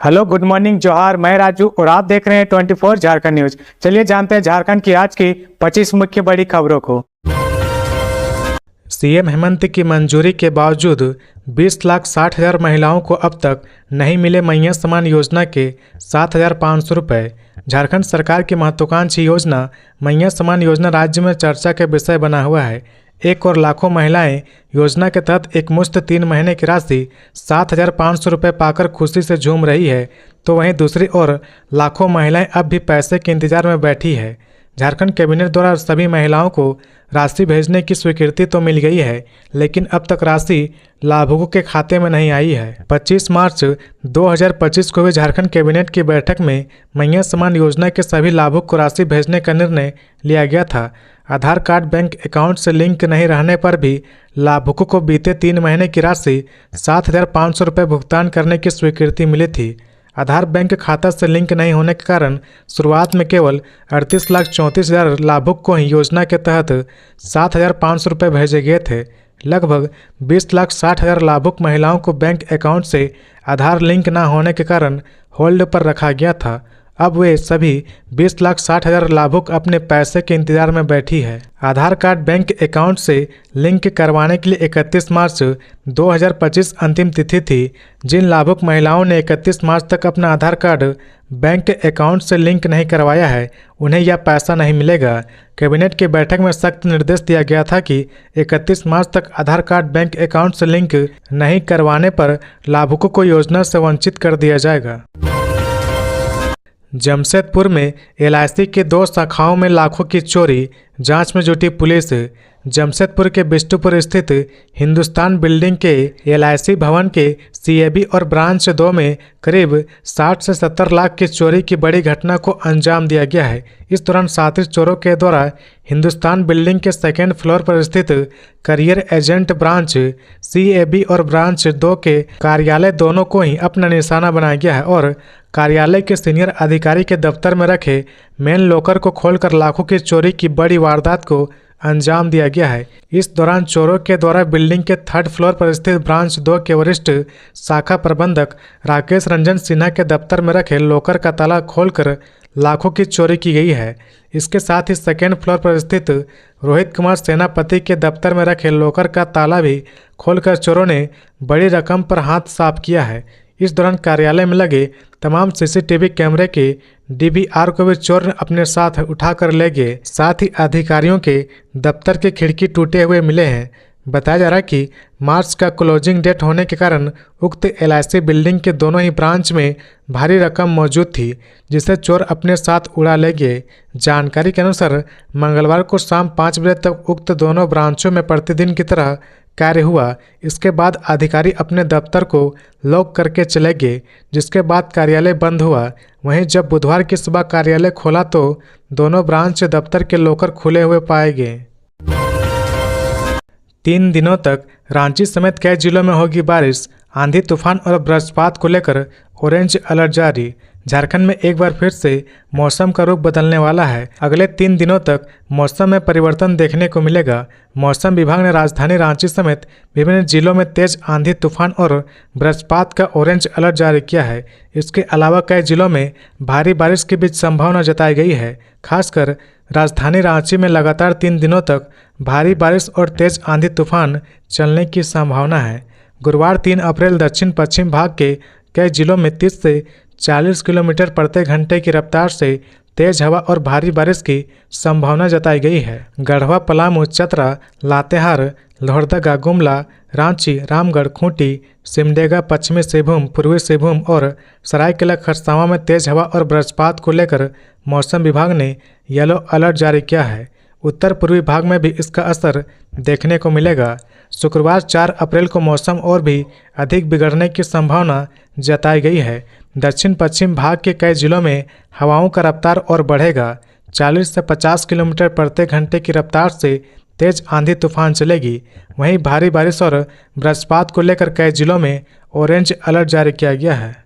Hello, good morning, जोहार। मैं राजू और आप देख रहे हैं 24 झारखंड न्यूज। चलिए जानते हैं झारखंड की आज की 25 मुख्य बड़ी खबरों को। सीएम हेमंत की मंजूरी के बावजूद 20,60,000 महिलाओं को अब तक नहीं मिले मैया सम्मान योजना के 7,500 रुपये। झारखंड सरकार की महत्वाकांक्षी योजना मैया सम्मान योजना राज्य में चर्चा के विषय बना हुआ है। एक और लाखों महिलाएं योजना के तहत एक मुश्त 3 महीने की राशि 7,500 रुपये पाकर खुशी से झूम रही है, तो वहीं दूसरी ओर लाखों महिलाएं अब भी पैसे के इंतजार में बैठी है। झारखंड कैबिनेट द्वारा सभी महिलाओं को राशि भेजने की स्वीकृति तो मिल गई है, लेकिन अब तक राशि लाभुकों के खाते में नहीं आई है। 25 मार्च 2025 को हुई झारखंड कैबिनेट की बैठक में मैया सम्मान योजना के सभी लाभुक को राशि भेजने का निर्णय लिया गया था। आधार कार्ड बैंक अकाउंट से लिंक नहीं रहने पर भी लाभुकों को बीते 3 महीने की राशि 7,500 रुपये भुगतान करने की स्वीकृति मिली थी। आधार बैंक खाता से लिंक नहीं होने के कारण शुरुआत में केवल 38,34,000 लाभुक को ही योजना के तहत 7,500 रुपये भेजे गए थे। लगभग 20,60,000 लाभुक महिलाओं को बैंक अकाउंट से आधार लिंक न होने के कारण होल्ड पर रखा गया था। अब वे सभी 20,60,000 लाभुक अपने पैसे के इंतजार में बैठी है। आधार कार्ड बैंक अकाउंट से लिंक करवाने के लिए 31 मार्च 2025 अंतिम तिथि थी। जिन लाभुक महिलाओं ने 31 मार्च तक अपना आधार कार्ड बैंक अकाउंट से लिंक नहीं करवाया है, उन्हें यह पैसा नहीं मिलेगा। कैबिनेट की बैठक में सख्त निर्देश दिया गया था कि 31 मार्च तक आधार कार्ड बैंक अकाउंट से लिंक नहीं करवाने पर लाभुकों को योजना से वंचित कर दिया जाएगा। जमशेदपुर में एलआईसी की 2 शाखाओं में लाखों की चोरी, जांच में जुटी पुलिस। जमशेदपुर के बिष्टुपुर स्थित हिंदुस्तान बिल्डिंग के एलआईसी भवन के सीएबी और ब्रांच 2 में करीब 60 से 70 लाख की चोरी की बड़ी घटना को अंजाम दिया गया है। इस दौरान शातिर चोरों के द्वारा हिंदुस्तान बिल्डिंग के 2nd फ्लोर पर स्थित करियर एजेंट ब्रांच सीएबी और ब्रांच 2 के कार्यालय दोनों को ही अपना निशाना बनाया गया है और कार्यालय के सीनियर अधिकारी के दफ्तर में रखे मेन लॉकर को खोलकर लाखों की चोरी की बड़ी वारदात को अंजाम दिया गया है। इस दौरान चोरों के द्वारा बिल्डिंग के 3rd फ्लोर पर स्थित ब्रांच 2 के वरिष्ठ शाखा प्रबंधक राकेश रंजन सिन्हा के दफ्तर में रखे लॉकर का ताला खोलकर लाखों की चोरी की गई है। इसके साथ ही 2nd फ्लोर पर स्थित रोहित कुमार सेनापति के दफ्तर में रखे लॉकर का ताला भी खोलकर चोरों ने बड़ी रकम पर हाथ साफ किया है। इस दौरान कार्यालय में लगे तमाम सीसीटीवी कैमरे के डीवीआर को भी चोर अपने साथ उठाकर ले गए। साथ ही अधिकारियों के दफ्तर की खिड़की टूटे हुए मिले हैं। बताया जा रहा है कि मार्च का क्लोजिंग डेट होने के कारण उक्त एलआईसी बिल्डिंग के दोनों ही ब्रांच में भारी रकम मौजूद थी, जिसे चोर अपने साथ उड़ा ले गए। जानकारी के अनुसार मंगलवार को शाम 5 बजे तक उक्त दोनों ब्रांचों में प्रतिदिन की तरह कार्य हुआ। इसके बाद अधिकारी अपने दफ्तर को लॉक करके चले गए, जिसके बाद कार्यालय बंद हुआ। वहीं जब बुधवार की सुबह कार्यालय खोला तो दोनों ब्रांच दफ्तर के लॉकर खुले हुए पाए गए। 3 दिनों तक रांची समेत कई जिलों में होगी बारिश। आंधी तूफान और वज्रपात को लेकर ऑरेंज अलर्ट जारी। झारखंड में एक बार फिर से मौसम का रुख बदलने वाला है। अगले 3 दिनों तक मौसम में परिवर्तन देखने को मिलेगा। मौसम विभाग ने राजधानी रांची समेत विभिन्न जिलों में तेज आंधी तूफान और वज्रपात का ऑरेंज अलर्ट जारी किया है। इसके अलावा कई जिलों में भारी बारिश की भी संभावना जताई गई है। खासकर राजधानी रांची में लगातार 3 दिनों तक भारी बारिश और तेज आंधी तूफान चलने की संभावना है। गुरुवार 3 अप्रैल दक्षिण पश्चिम भाग के कई जिलों में 30 से 40 किलोमीटर प्रति घंटे की रफ्तार से तेज हवा और भारी बारिश की संभावना जताई गई है। गढ़वा, पलामू, चतरा, लातेहार, लोहरदगा, गुमला, रांची, रामगढ़, खूंटी, सिमडेगा, पश्चिमी सिंहभूम, पूर्वी सिंहभूम और सरायकेला खरसावां में तेज हवा और वज्रपात को लेकर मौसम विभाग ने येलो अलर्ट जारी किया है। उत्तर पूर्वी भाग में भी इसका असर देखने को मिलेगा। शुक्रवार 4 अप्रैल को मौसम और भी अधिक बिगड़ने की संभावना जताई गई है। दक्षिण पश्चिम भाग के कई जिलों में हवाओं का रफ्तार और बढ़ेगा। 40 से 50 किलोमीटर प्रति घंटे की रफ्तार से तेज आंधी तूफान चलेगी। वहीं भारी बारिश और वज्रपात को लेकर कई जिलों में ऑरेंज अलर्ट जारी किया गया है।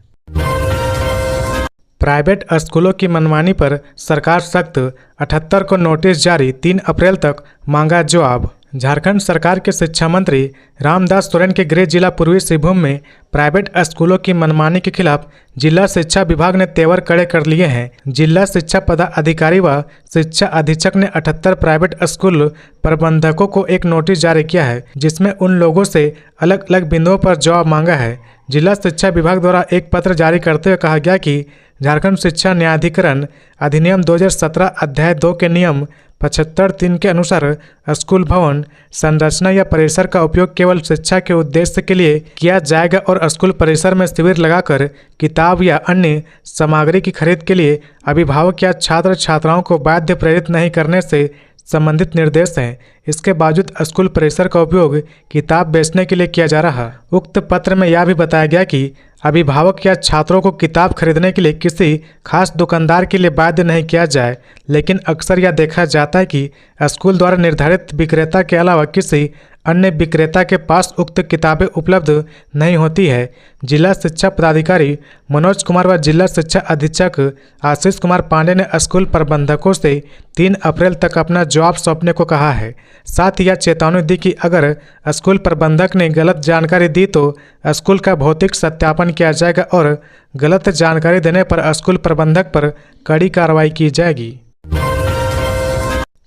प्राइवेट स्कूलों की मनमानी पर सरकार सख्त। 78 को नोटिस जारी, 3 अप्रैल तक मांगा जवाब। झारखंड सरकार के शिक्षा मंत्री रामदास सोरेन के गृह जिला पूर्वी सिंहभूम में प्राइवेट स्कूलों की मनमानी के खिलाफ जिला शिक्षा विभाग ने तेवर कड़े कर लिए हैं। जिला शिक्षा पदाधिकारी व शिक्षा अधीक्षक ने 78 प्राइवेट स्कूल प्रबंधकों को एक नोटिस जारी किया है, जिसमें उन लोगों से अलग अलग बिंदुओं पर जवाब मांगा है। जिला शिक्षा विभाग द्वारा एक पत्र जारी करते हुए कहा गया कि झारखंड शिक्षा न्यायाधिकरण अधिनियम 2017 अध्याय 2 के नियम 75(3) के अनुसार स्कूल भवन संरचना या परिसर का उपयोग केवल शिक्षा के उद्देश्य के लिए किया जाएगा और स्कूल परिसर में शिविर लगाकर किताब या अन्य सामग्री की खरीद के लिए अभिभावक या छात्र छात्राओं को बाध्य प्रेरित नहीं करने से संबंधित निर्देश हैं। इसके बावजूद स्कूल परिसर का उपयोग किताब बेचने के लिए किया जा रहा। उक्त पत्र में यह भी बताया गया कि अभिभावक या छात्रों को किताब खरीदने के लिए किसी खास दुकानदार के लिए बाध्य नहीं किया जाए, लेकिन अक्सर यह देखा जाता है कि स्कूल द्वारा निर्धारित विक्रेता के अलावा किसी अन्य विक्रेता के पास उक्त किताबें उपलब्ध नहीं होती है। जिला शिक्षा पदाधिकारी मनोज कुमार व जिला शिक्षा अधीक्षक आशीष कुमार पांडे ने स्कूल प्रबंधकों से 3 अप्रैल तक अपना जवाब सौंपने को कहा है। साथ ही यह चेतावनी दी कि अगर स्कूल प्रबंधक ने गलत जानकारी दी तो स्कूल का भौतिक सत्यापन किया जाएगा और गलत जानकारी देने पर स्कूल प्रबंधक पर कड़ी कार्रवाई की जाएगी।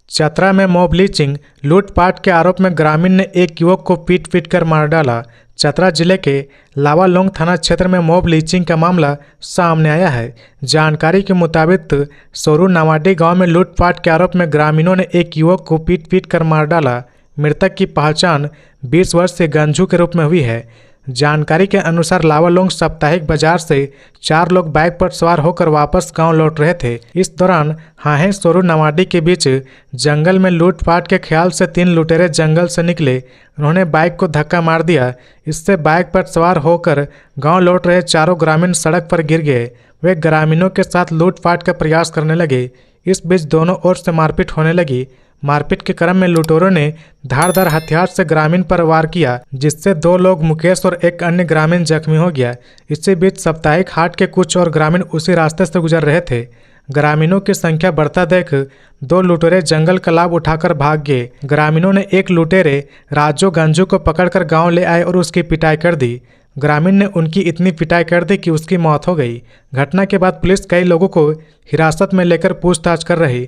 चतरा में मॉब लिंचिंग लूटपाट के आरोप में ग्रामीण ने एक युवक को पीट कर मार डाला। चतरा जिले के लावालोंग थाना क्षेत्र में मॉब लिंचिंग का मामला सामने आया है। जानकारी के मुताबिक सोरू नावाडी गांव में लूटपाट के आरोप में ग्रामीणों ने एक युवक को पीट कर मार डाला। मृतक की पहचान 20 वर्षीय गंजू के रूप में हुई है। जानकारी के अनुसार लावालोंग साप्ताहिक बाजार से 4 लोग बाइक पर सवार होकर वापस गांव लौट रहे थे। इस दौरान हाहे सोरू नवाडी के बीच जंगल में लूटपाट के ख्याल से 3 लुटेरे जंगल से निकले। उन्होंने बाइक को धक्का मार दिया। इससे बाइक पर सवार होकर गांव लौट रहे चारों ग्रामीण सड़क पर गिर गए। वे ग्रामीणों के साथ लूटपाट का प्रयास करने लगे। इस बीच दोनों ओर से मारपीट होने लगी। मारपीट के क्रम में लुटेरों ने धारदार हथियार से ग्रामीण पर वार किया, जिससे 2 लोग मुकेश और एक अन्य ग्रामीण जख्मी हो गया। इसी बीच साप्ताहिक हाट के कुछ और ग्रामीण उसी रास्ते से गुजर रहे थे। ग्रामीणों की संख्या बढ़ता देख 2 लुटेरे जंगल का लाभ उठाकर भाग गए। ग्रामीणों ने एक लुटेरे राजू गंजू को पकड़कर गांव ले आए और उसकी पिटाई कर दी। ग्रामीण ने उनकी इतनी पिटाई कर दी कि उसकी मौत हो गई। घटना के बाद पुलिस कई लोगों को हिरासत में लेकर पूछताछ कर रही।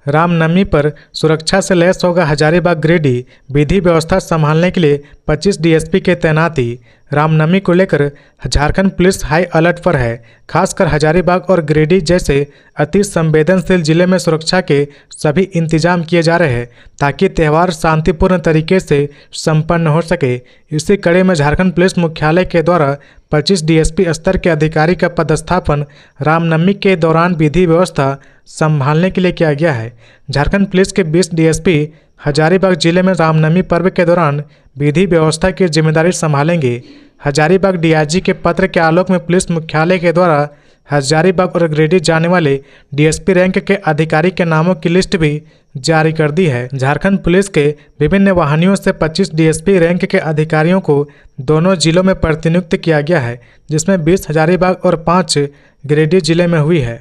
रामनवमी पर सुरक्षा से लैस होगा हजारीबाग गिरिडीह, विधि व्यवस्था संभालने के लिए 25 डीएसपी के तैनाती। रामनवमी को लेकर झारखंड पुलिस हाई अलर्ट पर है। खासकर हजारीबाग और गिरिडीह जैसे अति संवेदनशील जिले में सुरक्षा के सभी इंतजाम किए जा रहे हैं ताकि त्यौहार शांतिपूर्ण तरीके से संपन्न हो सके। इसी कड़ी में झारखंड पुलिस मुख्यालय के द्वारा 25 डीएसपी स्तर के अधिकारी का पदस्थापन रामनवमी के दौरान विधि व्यवस्था संभालने के लिए किया गया है। झारखंड पुलिस के 20 डीएसपी हजारीबाग जिले में रामनवमी पर्व के दौरान विधि व्यवस्था की जिम्मेदारी संभालेंगे। हजारीबाग डीआईजी के पत्र के आलोक में पुलिस मुख्यालय के द्वारा हजारीबाग और गिरिडीह जाने वाले डीएसपी रैंक के अधिकारी के नामों की लिस्ट भी जारी कर दी है। झारखंड पुलिस के विभिन्न वाहिनियों से 25 डीएसपी रैंक के अधिकारियों को दोनों जिलों में प्रतिनियुक्त किया गया है, जिसमें 20 हजारीबाग और 5 गिरिडीह जिले में हुई है।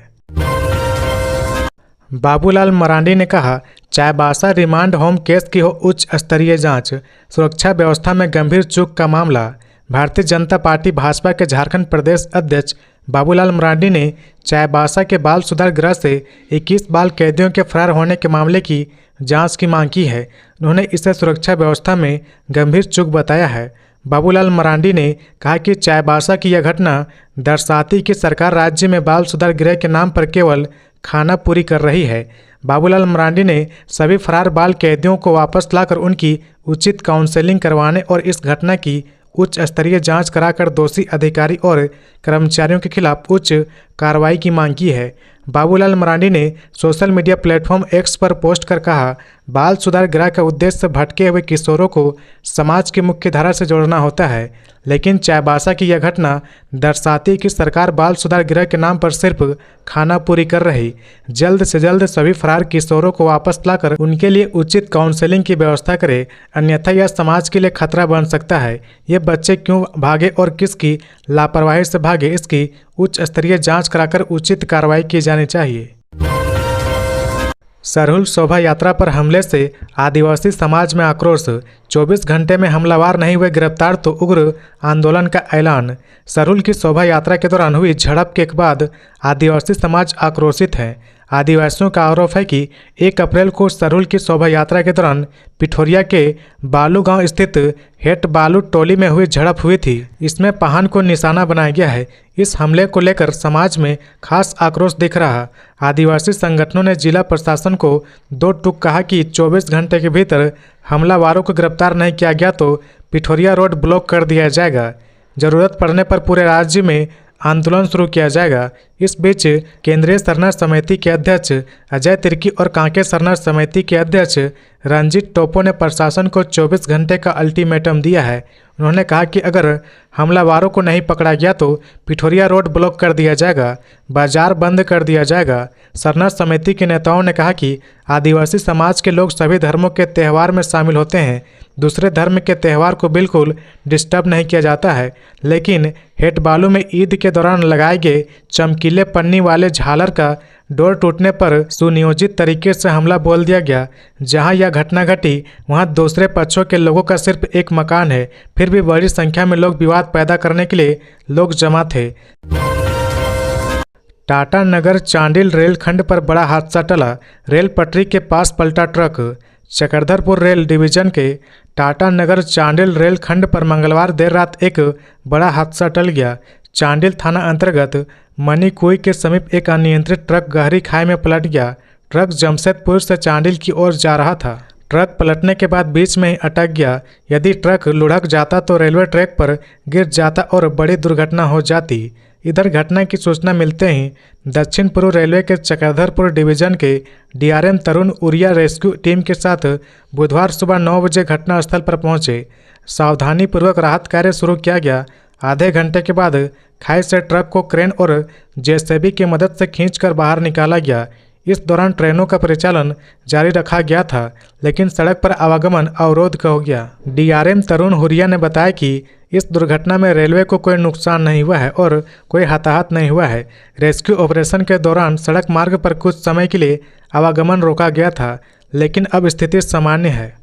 बाबूलाल मरांडी ने कहा, चाईबासा रिमांड होम केस की हो उच्च स्तरीय जांच, सुरक्षा व्यवस्था में गंभीर चूक का मामला। भारतीय जनता पार्टी भाजपा के झारखंड प्रदेश अध्यक्ष बाबूलाल मरांडी ने चाईबासा के बाल सुधार गृह से 21 बाल कैदियों के फरार होने के मामले की जांच की मांग की है। उन्होंने इसे सुरक्षा व्यवस्था में गंभीर चूक बताया है। बाबूलाल मरांडी ने कहा कि चाईबासा की यह घटना दर्शाती कि सरकार राज्य में बाल सुधार गृह के नाम पर केवल खाना पूरी कर रही है। बाबूलाल मरांडी ने सभी फरार बाल कैदियों को वापस लाकर उनकी उचित काउंसलिंग करवाने और इस घटना की उच्च स्तरीय जांच कराकर दोषी अधिकारी और कर्मचारियों के खिलाफ उच्च कार्रवाई की मांग की है। बाबूलाल मरांडी ने सोशल मीडिया प्लेटफॉर्म एक्स पर पोस्ट कर कहा, बाल सुधार गृह का उद्देश्य भटके हुए किशोरों को समाज की मुख्य धारा से जोड़ना होता है, लेकिन चाईबासा की यह घटना दर्शाती कि सरकार बाल सुधार गृह के नाम पर सिर्फ खाना पूरी कर रही। जल्द से जल्द सभी फरार किशोरों को वापस लाकर उनके लिए उचित काउंसलिंग की व्यवस्था करे, अन्यथा यह समाज के लिए खतरा बन सकता है। ये बच्चे क्यों भागे और किसकी लापरवाही से भागे, इसकी उच्च स्तरीय जांच कराकर उचित कार्रवाई की जानी चाहिए। सरहुल शोभा यात्रा पर हमले से आदिवासी समाज में आक्रोश। 24 घंटे में हमलावर नहीं हुए गिरफ्तार तो उग्र आंदोलन का ऐलान। सरहुल की शोभा यात्रा के दौरान हुई झड़प के बाद आदिवासी समाज आक्रोशित है। आदिवासियों का आरोप है कि 1 अप्रैल को सरहुल की शोभा यात्रा के दौरान पिठोरिया के बालू गांव स्थित हेट बालू टोली में हुई झड़प हुई थी। इसमें पाहन को निशाना बनाया गया है। इस हमले को लेकर समाज में खास आक्रोश दिख रहा। आदिवासी संगठनों ने जिला प्रशासन को 2 टूक कहा कि 24 घंटे के भीतर हमलावरों को गिरफ्तार नहीं किया गया तो पिठोरिया रोड ब्लॉक कर दिया जाएगा। जरूरत पड़ने पर पूरे राज्य में आंदोलन शुरू किया जाएगा। इस बीच केंद्रीय शरणार्थ समिति के अध्यक्ष अजय तिर्की और कांके शरणार्थ समिति के अध्यक्ष रंजीत टोपो ने प्रशासन को 24 घंटे का अल्टीमेटम दिया है। उन्होंने कहा कि अगर हमलावरों को नहीं पकड़ा गया तो पिठोरिया रोड ब्लॉक कर दिया जाएगा, बाजार बंद कर दिया जाएगा। शरणार्थ समिति के नेताओं ने कहा कि आदिवासी समाज के लोग सभी धर्मों के त्यौहार में शामिल होते हैं। दूसरे धर्म के त्यौहार को बिल्कुल डिस्टर्ब नहीं किया जाता है, लेकिन हेट बालू में ईद के दौरान लगाए गए चमकीले पन्नी वाले झालर का डोर टूटने पर सुनियोजित तरीके से हमला बोल दिया गया। जहां यह घटना घटी वहां दूसरे पक्षों के लोगों का सिर्फ एक मकान है, फिर भी बड़ी संख्या में लोग विवाद पैदा करने के लिए लोग जमा थे। टाटा नगर चांडिल रेलखंड पर बड़ा हादसा टला। रेल पटरी के पास पलटा ट्रक। चक्रधरपुर रेल डिवीजन के टाटा नगर चांडिल रेलखंड पर मंगलवार देर रात एक बड़ा हादसा टल गया। चांडिल थाना अंतर्गत मनीकुई के समीप एक अनियंत्रित ट्रक गहरी खाई में पलट गया। ट्रक जमशेदपुर से चांडिल की ओर जा रहा था। ट्रक पलटने के बाद बीच में ही अटक गया। यदि ट्रक लुढ़क जाता तो रेलवे ट्रैक पर गिर जाता और बड़ी दुर्घटना हो जाती। इधर घटना की सूचना मिलते ही दक्षिण पूर्व रेलवे के चक्रधरपुर डिवीजन के डीआरएम तरुण उरिया रेस्क्यू टीम के साथ बुधवार सुबह 9 बजे घटनास्थल पर पहुंचे। सावधानीपूर्वक राहत कार्य शुरू किया गया। आधे घंटे के बाद खाई से ट्रक को क्रेन और जेसीबी की मदद से खींचकर बाहर निकाला गया। इस दौरान ट्रेनों का परिचालन जारी रखा गया था, लेकिन सड़क पर आवागमन अवरोध हो गया। डीआरएम तरुण हुरिया ने बताया कि इस दुर्घटना में रेलवे को कोई नुकसान नहीं हुआ है और कोई हताहत नहीं हुआ है। रेस्क्यू ऑपरेशन के दौरान सड़क मार्ग पर कुछ समय के लिए आवागमन रोका गया था, लेकिन अब स्थिति सामान्य है।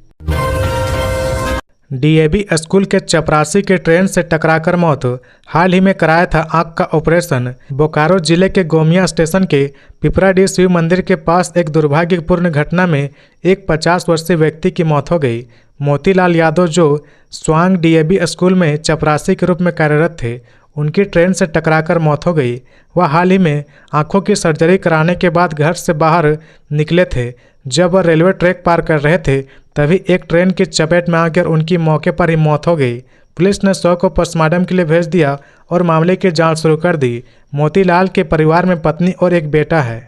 डीएवी स्कूल के चपरासी के ट्रेन से टकराकर मौत। हाल ही में कराया था आंख का ऑपरेशन। बोकारो जिले के गोमिया स्टेशन के पिपराडीह शिव मंदिर के पास एक दुर्भाग्यपूर्ण घटना में एक 50 वर्षीय व्यक्ति की मौत हो गई। मोतीलाल यादव, जो स्वांग डीएवी स्कूल में चपरासी के रूप में कार्यरत थे, उनकी ट्रेन से टकराकर मौत हो गई। वह हाल ही में आंखों की सर्जरी कराने के बाद घर से बाहर निकले थे। जब वह रेलवे ट्रैक पार कर रहे थे तभी एक ट्रेन की चपेट में आकर उनकी मौके पर ही मौत हो गई। पुलिस ने शव को पोस्टमार्टम के लिए भेज दिया और मामले की जांच शुरू कर दी। मोतीलाल के परिवार में पत्नी और एक बेटा है।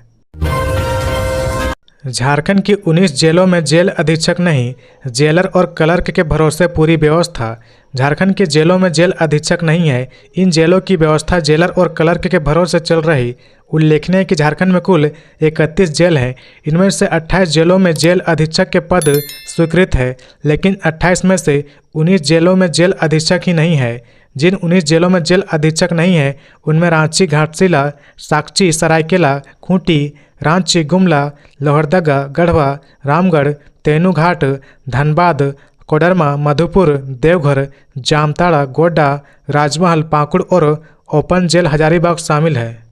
झारखंड की 19 जेलों में जेल अधीक्षक नहीं, जेलर और क्लर्क के भरोसे पूरी व्यवस्था। झारखंड की जेलों में जेल अधीक्षक नहीं है। इन जेलों की व्यवस्था जेलर और क्लर्क के भरोसे चल रही। उल्लेखनीय है कि झारखंड में कुल 31 जेल हैं। इनमें से 28 जेलों में जेल अधीक्षक के पद स्वीकृत है, लेकिन 28 में से 19 जेलों में जेल अधीक्षक ही नहीं है। जिन 19 जेलों में जेल अधीक्षक नहीं है उनमें रांची, घाटशिला, साकची, सरायकेला, खूंटी, रांची, गुमला, लोहरदगा, गढ़वा, रामगढ़, तेनूघाट, धनबाद, कोडरमा, मधुपुर, देवघर, जामताड़ा, गोड्डा, राजमहल, पाकुड़ और ओपन जेल हजारीबाग शामिल है।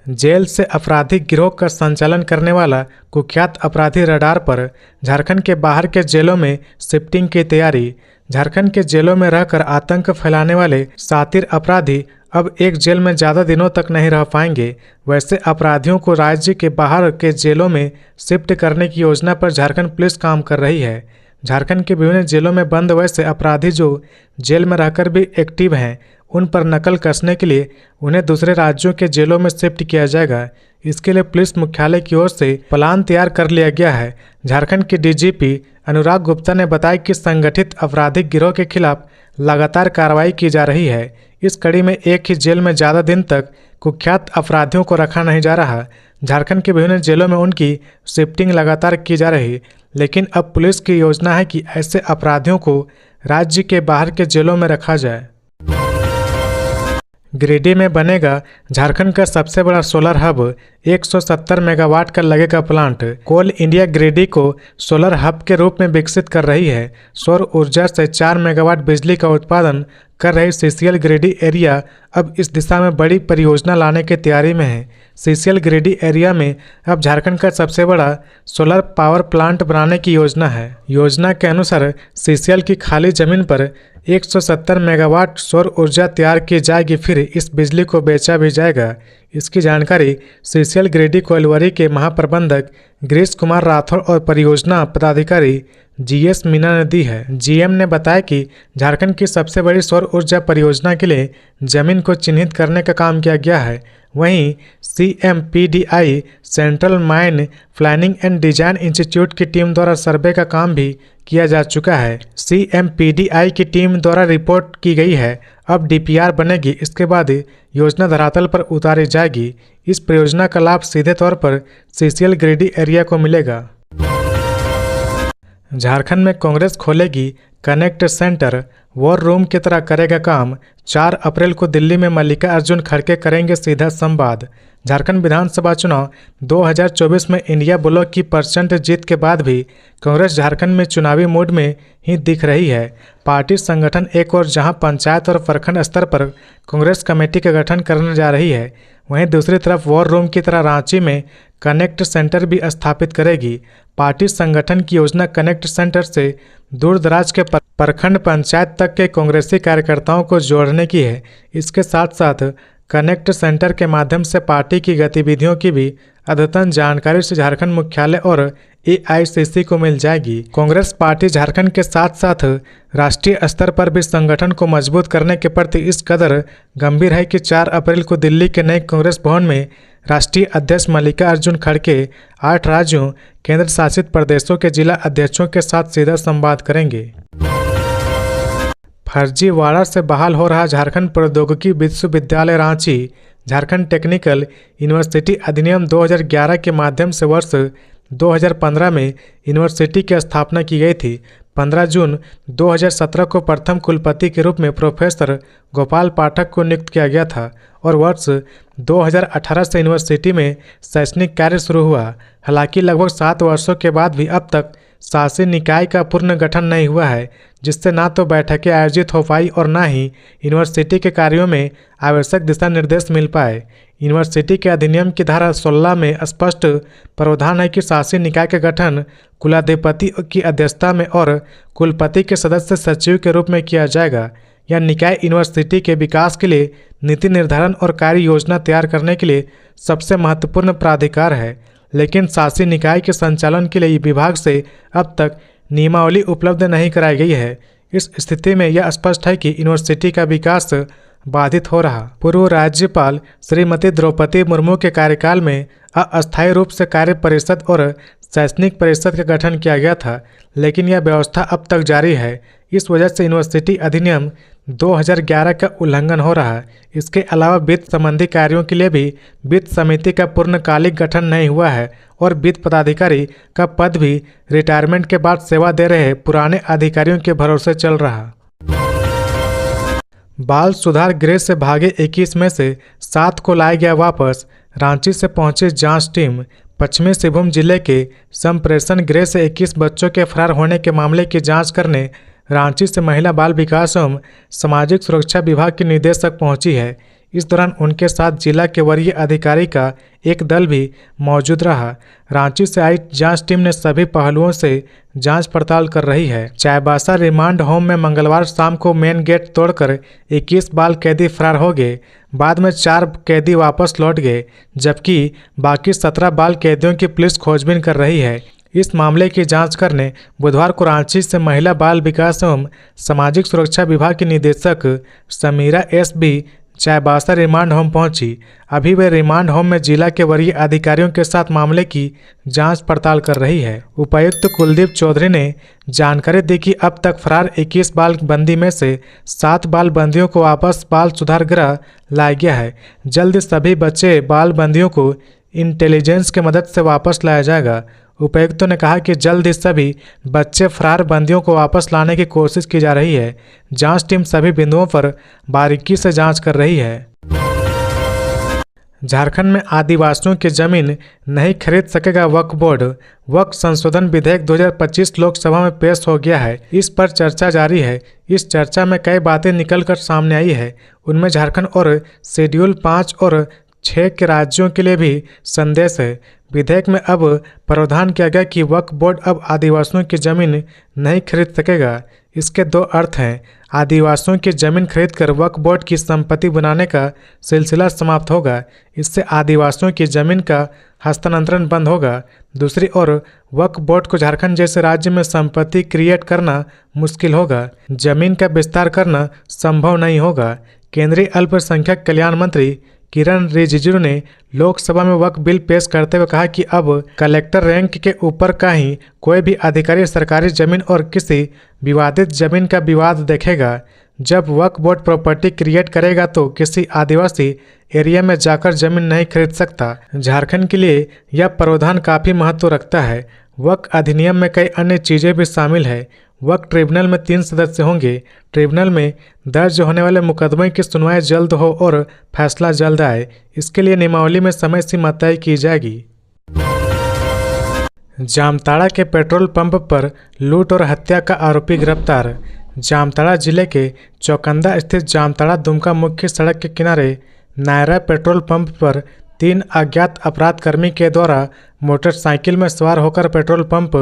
जेल से आपराधिक गिरोह का संचालन करने वाला कुख्यात अपराधी रडार पर। झारखंड के बाहर के जेलों में शिफ्टिंग की तैयारी। झारखंड के जेलों में रहकर आतंक फैलाने वाले शातिर अपराधी अब एक जेल में ज़्यादा दिनों तक नहीं रह पाएंगे। वैसे अपराधियों को राज्य के बाहर के जेलों में शिफ्ट करने की योजना पर झारखंड पुलिस काम कर रही है। झारखंड के विभिन्न जेलों में बंद वैसे अपराधी जो जेल में रहकर भी एक्टिव हैं, उन पर नकल कसने के लिए उन्हें दूसरे राज्यों के जेलों में शिफ्ट किया जाएगा। इसके लिए पुलिस मुख्यालय की ओर से प्लान तैयार कर लिया गया है। झारखंड के डीजीपी अनुराग गुप्ता ने बताया कि संगठित आपराधिक गिरोह के खिलाफ लगातार कार्रवाई की जा रही है। इस कड़ी में एक ही जेल में ज़्यादा दिन तक कुख्यात अपराधियों को रखा नहीं जा रहा। झारखंड के विभिन्न जेलों में उनकी शिफ्टिंग लगातार की जा रही, लेकिन अब पुलिस की योजना है कि ऐसे अपराधियों को राज्य के बाहर के जेलों में रखा जाए। गिरिडीह में बनेगा झारखंड का सबसे बड़ा सोलर हब। 170 मेगावाट का लगेगा प्लांट। कोल इंडिया ग्रिडी को सोलर हब के रूप में विकसित कर रही है। सौर ऊर्जा से 4 मेगावाट बिजली का उत्पादन कर रही सीसीएल ग्रिडी एरिया अब इस दिशा में बड़ी परियोजना लाने की तैयारी में है। सीसीएल ग्रिडी एरिया में अब झारखंड का सबसे बड़ा सोलर पावर प्लांट बनाने की योजना है। योजना के अनुसार सीसीएल की खाली जमीन पर 170 मेगावाट सौर ऊर्जा तैयार की जाएगी, फिर इस बिजली को बेचा भी जाएगा। इसकी जानकारी सीसीएल ग्रिडी कोइलवरी के महाप्रबंधक गिरीश कुमार राठौर और परियोजना पदाधिकारी जीएस मीना ने दी है। जीएम ने बताया कि झारखंड की सबसे बड़ी सौर ऊर्जा परियोजना के लिए जमीन को चिन्हित करने का काम किया गया है। वहीं CMPDI central mine planning and design institute की टीम द्वारा सर्वे का काम भी किया जा चुका है। CMPDI की टीम द्वारा रिपोर्ट की गई है। अब DPR बनेगी, इसके बाद योजना धरातल पर उतारी जाएगी। इस परियोजना का लाभ सीधे तौर पर सीसीएल ग्रिडी एरिया को मिलेगा। झारखंड में कांग्रेस खोलेगी कनेक्ट सेंटर, वॉर रूम की तरह करेगा काम। 4 अप्रैल को दिल्ली में मल्लिकार्जुन खड़गे करेंगे सीधा संवाद। झारखंड विधानसभा चुनाव 2024 में इंडिया ब्लॉक की % जीत के बाद भी कांग्रेस झारखंड में चुनावी मूड में ही दिख रही है। पार्टी संगठन एक और जहां पंचायत और प्रखंड स्तर पर कांग्रेस कमेटी का गठन करने जा रही है, वहीं दूसरी तरफ वॉर रूम की तरह रांची में कनेक्ट सेंटर भी स्थापित करेगी। पार्टी संगठन की योजना कनेक्ट सेंटर से दूर दराज के प्रखंड पंचायत तक के कांग्रेसी कार्यकर्ताओं को जोड़ने की है। इसके साथ साथ कनेक्ट सेंटर के माध्यम से पार्टी की गतिविधियों की भी अद्यतन जानकारी से झारखंड मुख्यालय और AICC को मिल जाएगी। कांग्रेस पार्टी झारखंड के साथ साथ राष्ट्रीय स्तर पर भी संगठन को मजबूत करने के प्रति इस कदर गंभीर है कि 4 अप्रैल को दिल्ली के नए कांग्रेस भवन में राष्ट्रीय अध्यक्ष मल्लिकार्जुन खड़गे 8 राज्यों केंद्र शासित प्रदेशों के जिला अध्यक्षों के साथ सीधा संवाद करेंगे। फर्जीवाड़ा से बहाल हो रहा झारखंड प्रौद्योगिकी विश्वविद्यालय रांची। झारखंड टेक्निकल यूनिवर्सिटी अधिनियम 2011 के माध्यम से वर्ष 2015 में यूनिवर्सिटी की स्थापना की गई थी। 15 जून 2017 को प्रथम कुलपति के रूप में प्रोफेसर गोपाल पाठक को नियुक्त किया गया था और वर्ष 2018 से यूनिवर्सिटी में शैक्षणिक कार्य शुरू हुआ। हालांकि लगभग 7 वर्षों के बाद भी अब तक शासी निकाय का पूर्ण गठन नहीं हुआ है, जिससे ना तो बैठकें आयोजित हो पाई और ना ही यूनिवर्सिटी के कार्यों में आवश्यक दिशा निर्देश मिल पाए। यूनिवर्सिटी के अधिनियम की धारा 16 में स्पष्ट प्रावधान है कि शासी निकाय का गठन कुलाधिपति की अध्यक्षता में और कुलपति के सदस्य सचिव के रूप में किया जाएगा। यह निकाय यूनिवर्सिटी के विकास के लिए नीति निर्धारण और कार्य योजना तैयार करने के लिए सबसे महत्वपूर्ण प्राधिकार है, लेकिन शासी निकाय के संचालन के लिए विभाग से अब तक नियमावली उपलब्ध नहीं कराई गई है। इस स्थिति में यह स्पष्ट है कि यूनिवर्सिटी का विकास बाधित हो रहा। पूर्व राज्यपाल श्रीमती द्रौपदी मुर्मू के कार्यकाल में अस्थायी रूप से कार्य परिषद और शैक्षणिक परिषद का गठन किया गया था, लेकिन यह व्यवस्था अब तक जारी है। इस वजह से यूनिवर्सिटी अधिनियम 2011 का उल्लंघन हो रहा है। इसके अलावा वित्त संबंधी कार्यों के लिए भी वित्त समिति का पूर्णकालिक गठन नहीं हुआ है और वित्त पदाधिकारी का पद भी रिटायरमेंट के बाद सेवा दे रहे पुराने अधिकारियों के भरोसे चल रहा। बाल सुधार गृह से भागे 21 में से 7 को लाया गया वापस। रांची से पहुंची जांच टीम। पश्चिमी सिंहभूम जिले के संप्रेषण गृह से 21 बच्चों के फरार होने के मामले की जांच करने रांची से महिला बाल विकास एवं सामाजिक सुरक्षा विभाग की निदेशक पहुंची है। इस दौरान उनके साथ जिला के वरीय अधिकारी का एक दल भी मौजूद रहा। रांची से आई जांच टीम ने सभी पहलुओं से जांच पड़ताल कर रही है। चाईबासा रिमांड होम में मंगलवार शाम को मेन गेट तोड़कर 21 बाल कैदी फरार हो गए। बाद में 4 कैदी वापस लौट गए, जबकि बाकी 17 बाल कैदियों की पुलिस खोजबीन कर रही है। इस मामले की जांच करने बुधवार को रांची से महिला बाल विकास एवं सामाजिक सुरक्षा विभाग की निदेशक Samira SB Chaibasa remand home पहुंची। अभी वे रिमांड होम में जिला के वरीय अधिकारियों के साथ मामले की जांच पड़ताल कर रही है। उपायुक्त कुलदीप चौधरी ने जानकारी दी कि अब तक फरार 21 बाल बंदी में से 7 बाल बंदियों को वापस बाल सुधार गृह लाया गया है। जल्द सभी बच्चे बाल बंदियों को इंटेलिजेंस की मदद से वापस लाया जाएगा। उपायुक्तों ने कहा कि जल्द ही सभी बच्चे फरार बंदियों को वापस लाने की कोशिश की जा रही है। जांच टीम सभी बिंदुओं पर बारीकी से जांच कर रही है। झारखंड में आदिवासियों की जमीन नहीं खरीद सकेगा वक्फ बोर्ड। वक्फ संशोधन विधेयक 2025 लोकसभा में पेश हो गया है। इस पर चर्चा जारी है। इस चर्चा में कई बातें निकलकर सामने आई है। उनमें झारखंड और शेड्यूल 5 और 6 के राज्यों के लिए भी संदेश है। विधेयक में अब प्रावधान किया गया कि वक्फ बोर्ड अब आदिवासियों की जमीन नहीं खरीद सकेगा। इसके दो अर्थ हैं। आदिवासियों की जमीन खरीदकर वक्फ बोर्ड की संपत्ति बनाने का सिलसिला समाप्त होगा। इससे आदिवासियों की जमीन का हस्तांतरण बंद होगा। दूसरी ओर वक्फ बोर्ड को झारखंड जैसे राज्य में संपत्ति क्रिएट करना मुश्किल होगा। जमीन का विस्तार करना संभव नहीं होगा। केंद्रीय अल्पसंख्यक कल्याण मंत्री किरण रिजिजू ने लोकसभा में वक्फ बिल पेश करते हुए कहा कि अब कलेक्टर रैंक के ऊपर का ही कोई भी अधिकारी सरकारी जमीन और किसी विवादित जमीन का विवाद देखेगा। जब वक्फ बोर्ड प्रॉपर्टी क्रिएट करेगा तो किसी आदिवासी एरिया में जाकर जमीन नहीं खरीद सकता। झारखंड के लिए यह प्रावधान काफ़ी महत्व रखता है। वक्फ अधिनियम में कई अन्य चीज़ें भी शामिल है। वक्फ ट्रिब्यूनल में 3 सदस्य होंगे। ट्रिब्यूनल में दर्ज होने वाले मुकदमे की सुनवाई जल्द हो और फैसला जल्द आए। इसके लिए नियमावली में समय सीमा तय की जाएगी। जामताड़ा के पेट्रोल पंप पर लूट और हत्या का आरोपी गिरफ्तार। जामताड़ा जिले के चौकंदा स्थित जामताड़ा दुमका मुख्य सड़क के किनारे नायरा पेट्रोल पंप पर 3 अज्ञात अपराध कर्मी के द्वारा मोटरसाइकिल में सवार होकर पेट्रोल पंप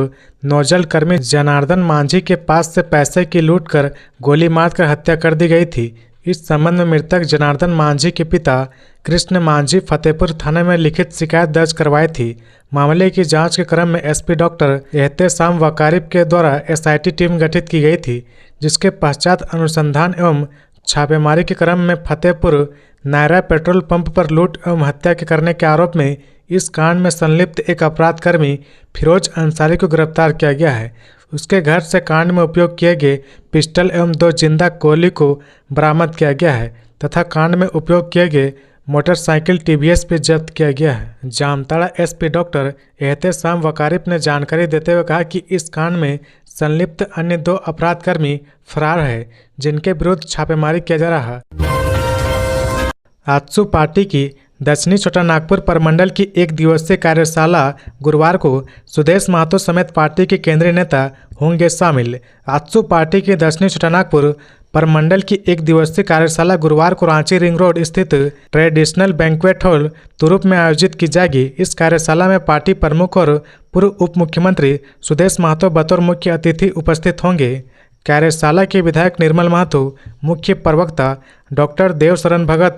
नोजल कर्मी जनार्दन मांझी के पास से पैसे की लूट कर गोली मारकर हत्या कर दी गई थी। इस संबंध में मृतक जनार्दन मांझी के पिता कृष्ण मांझी फतेहपुर थाने में लिखित शिकायत दर्ज करवाई थी। मामले की जांच के क्रम में एसपी डॉक्टर एहतेशाम वकारिब के द्वारा एसआईटी टीम गठित की गई थी, जिसके पश्चात अनुसंधान एवं छापेमारी के क्रम में फतेहपुर नायरा पेट्रोल पंप पर लूट एवं हत्या के करने के आरोप में इस कांड में संलिप्त एक अपराध कर्मी फिरोज अंसारी को गिरफ्तार किया गया है। उसके घर से कांड में उपयोग किए गए पिस्टल एवं 2 जिंदा गोली को बरामद किया गया है तथा कांड में उपयोग किए गए मोटरसाइकिल टीवीएस भी जब्त किया गया है। जामताड़ा एसपी डॉक्टर एहतेशाम वकारिब ने जानकारी देते हुए कहा कि इस कांड में संलिप्त अन्य 2 अपराधकर्मी फरार है, जिनके विरुद्ध छापेमारी किया जा रहा है। आजसू पार्टी की दक्षिणी छोटानागपुर प्रमंडल की 1 दिवसीय कार्यशाला गुरुवार को सुदेश महतो समेत पार्टी के केंद्रीय नेता होंगे शामिल। आजसू पार्टी के दक्षिणी छोटानागपुर प्रमंडल की 1 दिवसीय कार्यशाला गुरुवार को रांची रिंग रोड स्थित ट्रेडिशनल बैंक्वेट हॉल तुरुप में आयोजित की जाएगी। इस कार्यशाला में पार्टी प्रमुख और पूर्व उप मुख्यमंत्री सुदेश महतो बतौर मुख्य अतिथि उपस्थित होंगे। कार्यशाला के विधायक निर्मल महतो, मुख्य प्रवक्ता डॉक्टर देवशरण भगत,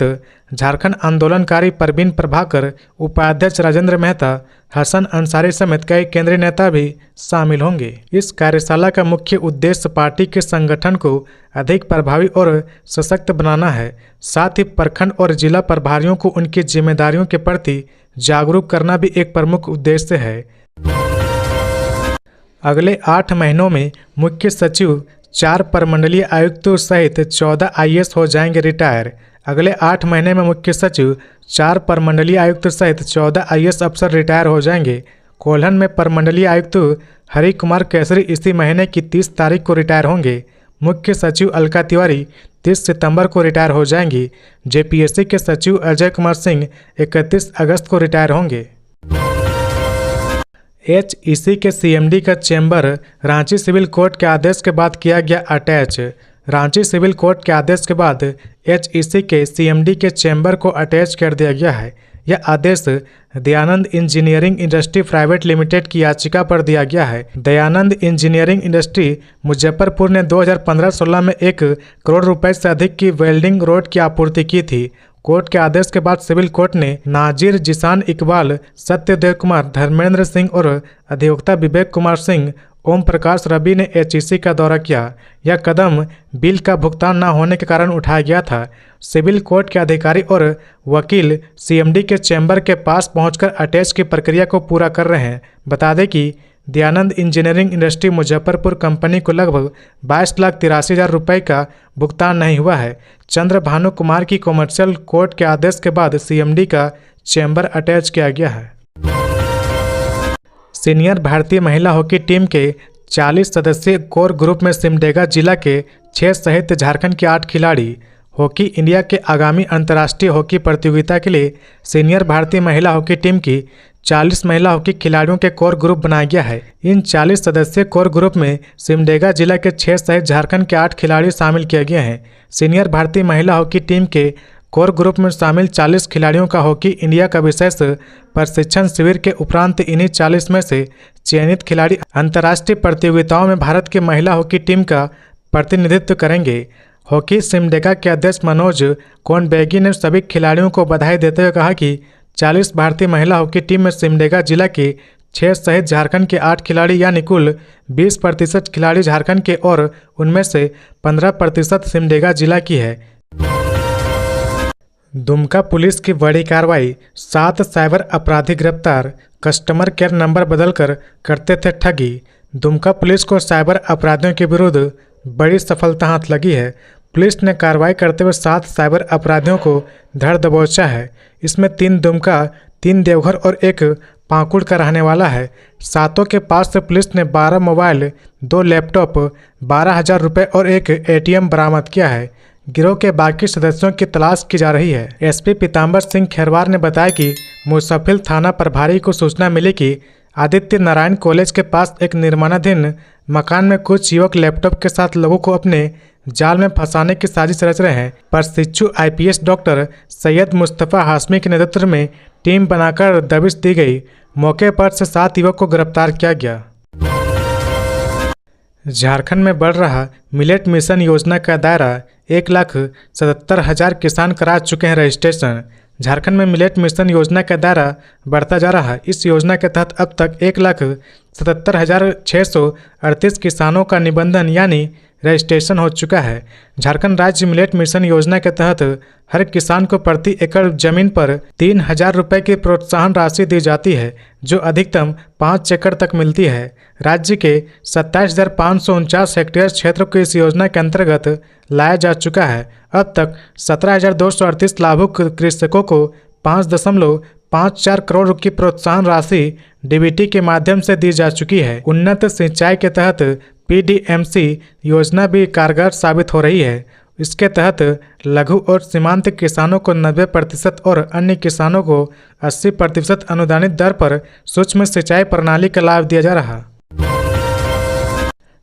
झारखंड आंदोलनकारी परवीन प्रभाकर, उपाध्यक्ष राजेंद्र मेहता, हसन अंसारी समेत कई केंद्रीय नेता भी शामिल होंगे। इस कार्यशाला का मुख्य उद्देश्य पार्टी के संगठन को अधिक प्रभावी और सशक्त बनाना है। साथ ही प्रखंड और जिला प्रभारियों को उनकी जिम्मेदारियों के प्रति जागरूक करना भी एक प्रमुख उद्देश्य है। अगले 8 महीनों में मुख्य सचिव 4 प्रमंडलीय आयुक्तों सहित 14 आईएएस हो जाएंगे रिटायर। अगले 8 महीने में मुख्य सचिव 4 प्रमंडलीय आयुक्त सहित 14 आईएएस अफसर रिटायर हो जाएंगे। कोल्हन में प्रमंडलीय आयुक्त हरि कुमार केसरी इसी महीने की 30 तारीख को रिटायर होंगे। मुख्य सचिव अलका तिवारी 30 सितंबर को रिटायर हो जाएंगी। जेपीएससी के सचिव अजय कुमार सिंह 31 अगस्त को रिटायर होंगे। एचईसी के सीएमडी का चेंबर रांची सिविल कोर्ट के आदेश के बाद किया गया अटैच। रांची सिविल कोर्ट के आदेश के बाद एचईसी के सीएमडी के चेंबर को अटैच कर दिया गया है। यह आदेश Dayanand engineering industry private limited की याचिका पर दिया गया है। दयानंद इंजीनियरिंग इंडस्ट्री मुजफ्फरपुर ने 2015-16 में 1 करोड़ रुपए से अधिक की वेल्डिंग रोड की आपूर्ति की थी। कोर्ट के आदेश के बाद सिविल कोर्ट ने नाजिर जिसान इकबाल, सत्यदेव कुमार, धर्मेंद्र सिंह और अधिवक्ता विवेक कुमार सिंह, ओम प्रकाश रवि ने एचईसी का दौरा किया। यह कदम बिल का भुगतान न होने के कारण उठाया गया था। सिविल कोर्ट के अधिकारी और वकील सीएमडी के चैम्बर के पास पहुंचकर अटैच की प्रक्रिया को पूरा कर रहे हैं। बता दें कि Dayanand engineering industry Muzaffarpur company को लगभग 22,83,000 रुपये का भुगतान नहीं हुआ है। चंद्र भानु कुमार की कॉमर्शियल कोर्ट के आदेश के बाद सीएमडी का चैम्बर अटैच किया गया है। सीनियर भारतीय महिला हॉकी टीम के 40 सदस्यीय कोर ग्रुप में सिमडेगा जिला के 6 सहित झारखंड के 8 खिलाड़ी हॉकी इंडिया के आगामी अंतर्राष्ट्रीय हॉकी प्रतियोगिता के लिए सीनियर भारतीय महिला हॉकी टीम की 40 महिला हॉकी खिलाड़ियों के कोर ग्रुप बनाया गया है। इन 40 सदस्यीय कोर ग्रुप में सिमडेगा जिला के 6 सहित झारखंड के 8 खिलाड़ी शामिल किए गए हैं। सीनियर भारतीय महिला हॉकी टीम के कोर ग्रुप में शामिल 40 खिलाड़ियों का हॉकी इंडिया का विशेष प्रशिक्षण शिविर के उपरांत इन्हीं 40 में से चयनित खिलाड़ी अंतर्राष्ट्रीय प्रतियोगिताओं में भारत की महिला हॉकी टीम का प्रतिनिधित्व करेंगे। हॉकी सिमडेगा के अध्यक्ष मनोज कोनबेगी ने सभी खिलाड़ियों को बधाई देते हुए कहा कि 40 भारतीय महिला हॉकी टीम में सिमडेगा जिला के 6 सहित झारखंड के 8 खिलाड़ी यानी कुल 20% खिलाड़ी झारखंड के और उनमें से 15% सिमडेगा जिला की है। दुमका पुलिस की बड़ी कार्रवाई, 7 साइबर अपराधी गिरफ्तार, कस्टमर केयर नंबर बदलकर करते थे ठगी। दुमका पुलिस को साइबर अपराधियों के विरुद्ध बड़ी सफलता हाथ लगी है। पुलिस ने कार्रवाई करते हुए 7 साइबर अपराधियों को धर दबोचा है। इसमें 3 दुमका, 3 देवघर और 1 पाकुड़ का रहने वाला है। सातों के पास से पुलिस ने 12 मोबाइल, 2 लैपटॉप, 12,000 रुपये और 1 ATM बरामद किया है। गिरोह के बाकी सदस्यों की तलाश की जा रही है। SP पीताम्बर सिंह खेरवार ने बताया कि मुसफिल थाना प्रभारी को सूचना मिली कि आदित्य नारायण कॉलेज के पास एक निर्माणाधीन मकान में कुछ युवक लैपटॉप के साथ लोगों को अपने जाल में फंसाने की साजिश रच रहे हैं। प्रशिक्षु IPS डॉक्टर सैयद मुस्तफ़ा हाशमी के नेतृत्व में टीम बनाकर दबिश दी गई। मौके पर से 7 युवक को गिरफ्तार किया गया। झारखंड में बढ़ रहा मिलेट मिशन योजना का दायरा, 1,77,000 किसान करा चुके हैं रजिस्ट्रेशन। झारखंड में मिलेट मिशन योजना का दायरा बढ़ता जा रहा है। इस योजना के तहत अब तक 1,77,638 किसानों का निबंधन यानी रजिस्ट्रेशन हो चुका है। झारखंड राज्य मिलेट मिशन योजना के तहत हर किसान को प्रति एकड़ जमीन पर 3,000 रुपये की प्रोत्साहन राशि दी जाती है, जो अधिकतम 5 एकड़ तक मिलती है। राज्य के 27,549 हेक्टेयर क्षेत्र को इस योजना के अंतर्गत लाया जा चुका है। अब तक 17,238 लाभुक कृषकों को 5.54 करोड़ की प्रोत्साहन राशि DBT के माध्यम से दी जा चुकी है। उन्नत सिंचाई के तहत PDMC योजना भी कारगर साबित हो रही है। इसके तहत लघु और सीमांत किसानों को 90% और अन्य किसानों को 80% अनुदानित दर पर सूक्ष्म सिंचाई प्रणाली का लाभ दिया जा रहा।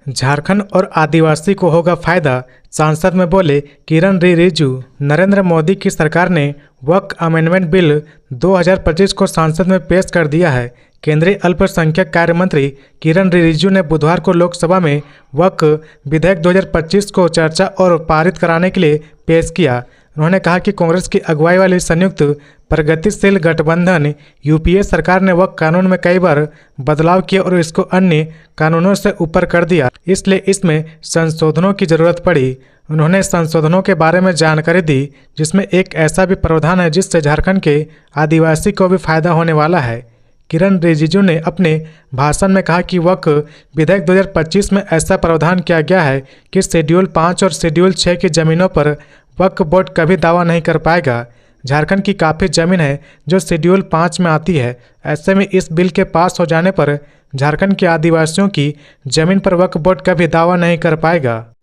झारखंड और आदिवासी को होगा फायदा, सांसद में बोले किरण रिजिजू। नरेंद्र मोदी की सरकार ने वक्फ अमेंडमेंट बिल 2025 को संसद में पेश कर दिया है। केंद्रीय अल्पसंख्यक कार्य मंत्री किरण रिजिजू ने बुधवार को लोकसभा में वक्फ विधेयक 2025 को चर्चा और पारित कराने के लिए पेश किया। उन्होंने कहा कि कांग्रेस की अगुवाई वाली संयुक्त प्रगतिशील गठबंधन UPA सरकार ने वक्फ कानून में कई बार बदलाव किए और इसको अन्य कानूनों से ऊपर कर दिया, इसलिए इसमें संशोधनों की जरूरत पड़ी। उन्होंने संशोधनों के बारे में जानकारी दी, जिसमें एक ऐसा भी प्रावधान है जिससे झारखंड के आदिवासी को भी फायदा होने वाला है। किरण रिजिजू ने अपने भाषण में कहा कि वक्फ विधेयक 2025 में ऐसा प्रावधान किया गया है कि शेड्यूल 5 और शेड्यूल 6 की जमीनों पर वक्फ बोर्ड कभी दावा नहीं कर पाएगा। झारखंड की काफ़ी जमीन है जो शेड्यूल 5 में आती है। ऐसे में इस बिल के पास हो जाने पर झारखंड के आदिवासियों की जमीन पर वक्फ बोर्ड कभी दावा नहीं कर पाएगा।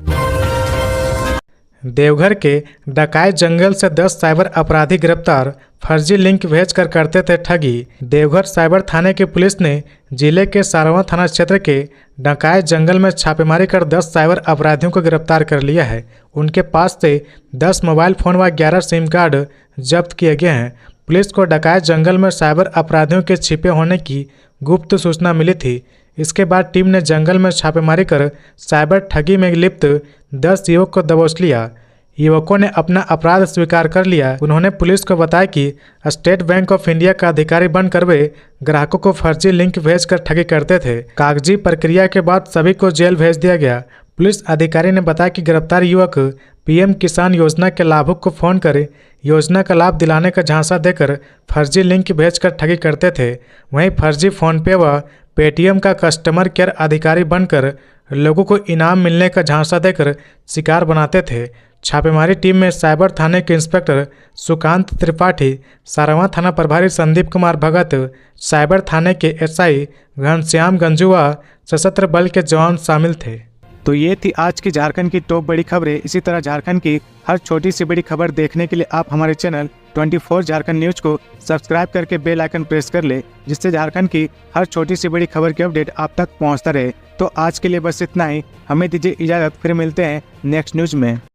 देवघर के डकायत जंगल से 10 साइबर अपराधी गिरफ्तार, फर्जी लिंक भेजकर करते थे ठगी। देवघर साइबर थाने की पुलिस ने जिले के सारवा थाना क्षेत्र के डकायत जंगल में छापेमारी कर 10 साइबर अपराधियों को गिरफ्तार कर लिया है। उनके पास से 10 मोबाइल फोन व 11 सिम कार्ड जब्त किए गए हैं। पुलिस को डकायत जंगल में साइबर अपराधियों के छिपे होने की गुप्त सूचना मिली थी। इसके बाद टीम ने जंगल में छापेमारी कर साइबर ठगी में लिप्त 10 युवक को दबोच लिया। युवकों ने अपना अपराध स्वीकार कर लिया। उन्होंने पुलिस को बताया कि स्टेट बैंक ऑफ इंडिया का अधिकारी बनकर वे ग्राहकों को फर्जी लिंक भेजकर ठगी करते थे। कागजी प्रक्रिया के बाद सभी को जेल भेज दिया गया। पुलिस अधिकारी ने बताया कि गिरफ्तार युवक PM किसान योजना के लाभुक को फोन कर योजना का लाभ दिलाने का झांसा देकर फर्जी लिंक भेजकर ठगी करते थे। वहीं फर्जी फ़ोनपे व पेटीएम का कस्टमर केयर अधिकारी बनकर लोगों को इनाम मिलने का झांसा देकर शिकार बनाते थे। छापेमारी टीम में साइबर थाने के इंस्पेक्टर सुकांत त्रिपाठी, सारवा थाना प्रभारी संदीप कुमार भगत, साइबर थाने के SI घनश्याम गंजू व सशस्त्र बल के जवान शामिल थे। तो ये थी आज की झारखंड की टॉप बड़ी खबरें। इसी तरह झारखंड की हर छोटी सी बड़ी खबर देखने के लिए आप हमारे चैनल 24 झारखंड न्यूज को सब्सक्राइब करके बेल आइकन प्रेस कर ले, जिससे झारखंड की हर छोटी सी बड़ी खबर की अपडेट आप तक पहुंचता रहे। तो आज के लिए बस इतना ही, हमें दीजिए इजाजत, फिर मिलते हैं नेक्स्ट न्यूज में।